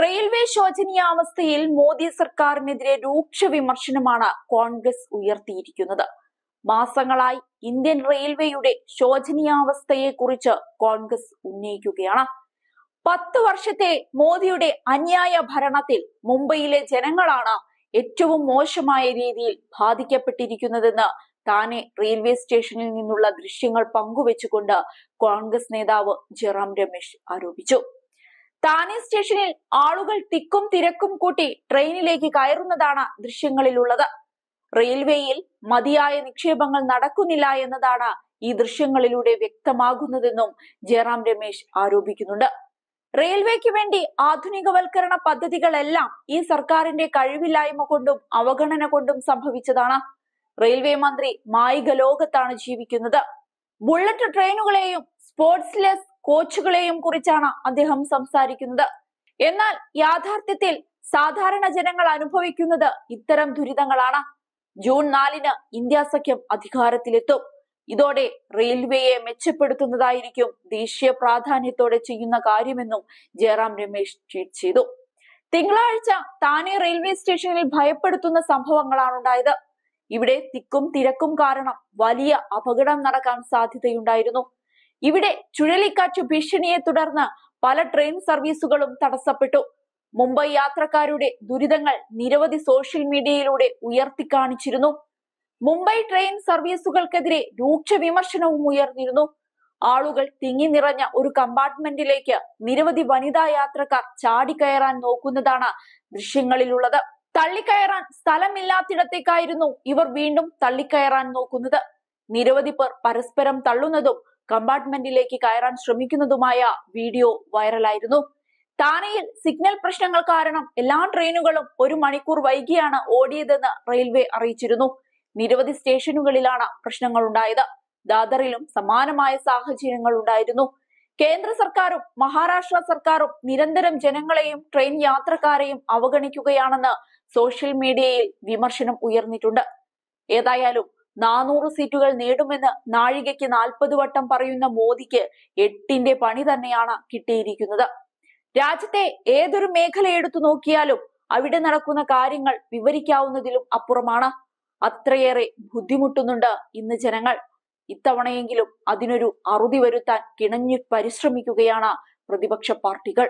Railway ശോചനീയാവസ്ഥയിൽ Modi സർക്കാരിനെതിരെ രൂക്ഷ വിമർശനമാണ് കോൺഗ്രസ് ഉയർത്തിയിരിക്കുന്നത്. മാസങ്ങളായി ഇന്ത്യൻ റെയിൽവേയുടെ ശോചനീയാവസ്ഥയെക്കുറിച്ച് കോൺഗ്രസ് ഉന്നയിക്കുകയാണ്. 10 വർഷത്തെ മോദിയുടെ അന്യായ ഭരണത്തിൽ മുംബൈയിലെ ജനങ്ങളാണ് ഏറ്റവും മോശമായ രീതിയിൽ ബാധിക്കപ്പെട്ടിരിക്കുന്നതെന്ന് താനെ റെയിൽവേ സ്റ്റേഷനിൽ നിന്നുള്ള ദൃശ്യങ്ങൾ പങ്കുവെച്ചുകൊണ്ട് കോൺഗ്രസ് നേതാവ് ജയറാം രമേശ് ആരോപിച്ചു. താനെ സ്റ്റേഷനിൽ ആളുകൾ തിക്കും തിരക്കും കൂട്ടി ട്രെയിനിലേക്ക് കയറുന്നതാണ് ദൃശ്യങ്ങളിലുള്ളത്. റെയിൽവേയിൽ മതിയായ നിക്ഷേപങ്ങൾ നടക്കുന്നില്ല എന്നതാണ് ഈ ദൃശ്യങ്ങളിലൂടെ വ്യക്തമാകുന്നതെന്നും ജയറാം രമേശ് ആരോപിക്കുന്നുണ്ട്. റെയിൽവേക്ക് വേണ്ടി ആധുനികവൽക്കരണ പദ്ധതികളെല്ലാം ഈ സർക്കാരിന്റെ കഴിവില്ലായ്മ കൊണ്ടും അവഗണന കൊണ്ടും സംഭവിച്ചതാണ്. റെയിൽവേ മന്ത്രി മായിക ലോകത്താണ് ജീവിക്കുന്നത്. ബുള്ളറ്റ് ട്രെയിനുകളെയും സ്പോർട്സ്ലെസ് കോച്ചുകളെയും കുറിച്ചാണ് അദ്ദേഹം സംസാരിക്കുന്നത്. എന്നാൽ യാഥാർത്ഥ്യത്തിൽ സാധാരണ ജനങ്ങൾ അനുഭവിക്കുന്നത് ഇത്തരം ദുരിതങ്ങളാണ്. ജൂൺ 4-ന് ഇന്ത്യ സഖ്യം അധികാരത്തിലെത്തും. ഇതോടെ റെയിൽവേയെ മെച്ചപ്പെടുത്തുന്നതായിരിക്കും ദേശീയ പ്രാധാന്യത്തോടെ ചെയ്യുന്ന കാര്യമെന്നും ജയറാം രമേശ് ട്വീറ്റ് ചെയ്തു. തിങ്കളാഴ്ച താനെ റെയിൽവേ സ്റ്റേഷനിൽ ഭയപ്പെടുത്തുന്ന സംഭവങ്ങളാണ് ഉണ്ടായത്. ഇവിടെ തിക്കും തിരക്കും കാരണം വലിയ അപകടം നടക്കാൻ സാധ്യതയുണ്ടായിരുന്നു. ഇവിടെ ചുഴലിക്കാറ്റ് ഭീഷണിയെ തുടർന്ന് പല ട്രെയിൻ സർവീസുകളും തടസ്സപ്പെട്ടു. മുംബൈ യാത്രക്കാരുടെ ദുരിതങ്ങൾ നിരവധി സോഷ്യൽ മീഡിയയിലൂടെ ഉയർത്തിക്കാണിച്ചിരുന്നു. മുംബൈ ട്രെയിൻ സർവീസുകൾക്കെതിരെ രൂക്ഷ വിമർശനവും ഉയർന്നിരുന്നു. ആളുകൾ തിങ്ങി നിറഞ്ഞ ഒരു കമ്പാർട്ട്മെന്റിലേക്ക് നിരവധി വനിതാ യാത്രക്കാർ ചാടിക്കയറാൻ നോക്കുന്നതാണ് ദൃശ്യങ്ങളിലുള്ളത്. തള്ളിക്കയറാൻ സ്ഥലമില്ലാത്തിടത്തേക്കായിരുന്നു ഇവർ വീണ്ടും തള്ളിക്കയറാൻ നോക്കുന്നത്. നിരവധി പേർ പരസ്പരം തള്ളുന്നതും കമ്പാർട്ട്മെന്റിലേക്ക് കയറാൻ ശ്രമിക്കുന്നതുമായ വീഡിയോ വൈറലായിരുന്നു. താനെയിൽ സിഗ്നൽ പ്രശ്നങ്ങൾ കാരണം എല്ലാ ട്രെയിനുകളും 1 മണിക്കൂർ വൈകിയാണ് ഓടിയതെന്ന് റെയിൽവേ അറിയിച്ചിരുന്നു. നിരവധി സ്റ്റേഷനുകളിലാണ് പ്രശ്നങ്ങൾ ഉണ്ടായത്. ദാദറിലും സമാനമായ സാഹചര്യങ്ങൾ ഉണ്ടായിരുന്നു. കേന്ദ്ര സർക്കാരും മഹാരാഷ്ട്ര സർക്കാരും നിരന്തരം ജനങ്ങളെയും ട്രെയിൻ യാത്രക്കാരെയും അവഗണിക്കുകയാണെന്ന് സോഷ്യൽ മീഡിയയിൽ വിമർശനം ഉയർന്നിട്ടുണ്ട്. ഏതായാലും 400 സീറ്റുകൾ നേടുമെന്ന് നാഴികയ്ക്ക് 40 വട്ടം പറയുന്ന മോദിക്ക് 8ന്റെ പണി തന്നെയാണ് കിട്ടിയിരിക്കുന്നത്. രാജ്യത്തെ ഏതൊരു മേഖല എടുത്തു നോക്കിയാലും അവിടെ നടക്കുന്ന കാര്യങ്ങൾ വിവരിക്കാവുന്നതിലും അപ്പുറമാണ്. അത്രയേറെ ബുദ്ധിമുട്ടുന്നുണ്ട് ഇന്ന് ജനങ്ങൾ. ഇത്തവണയെങ്കിലും അതിനൊരു അറുതി വരുത്താൻ കിണഞ്ഞു പരിശ്രമിക്കുകയാണ് പ്രതിപക്ഷ പാർട്ടികൾ.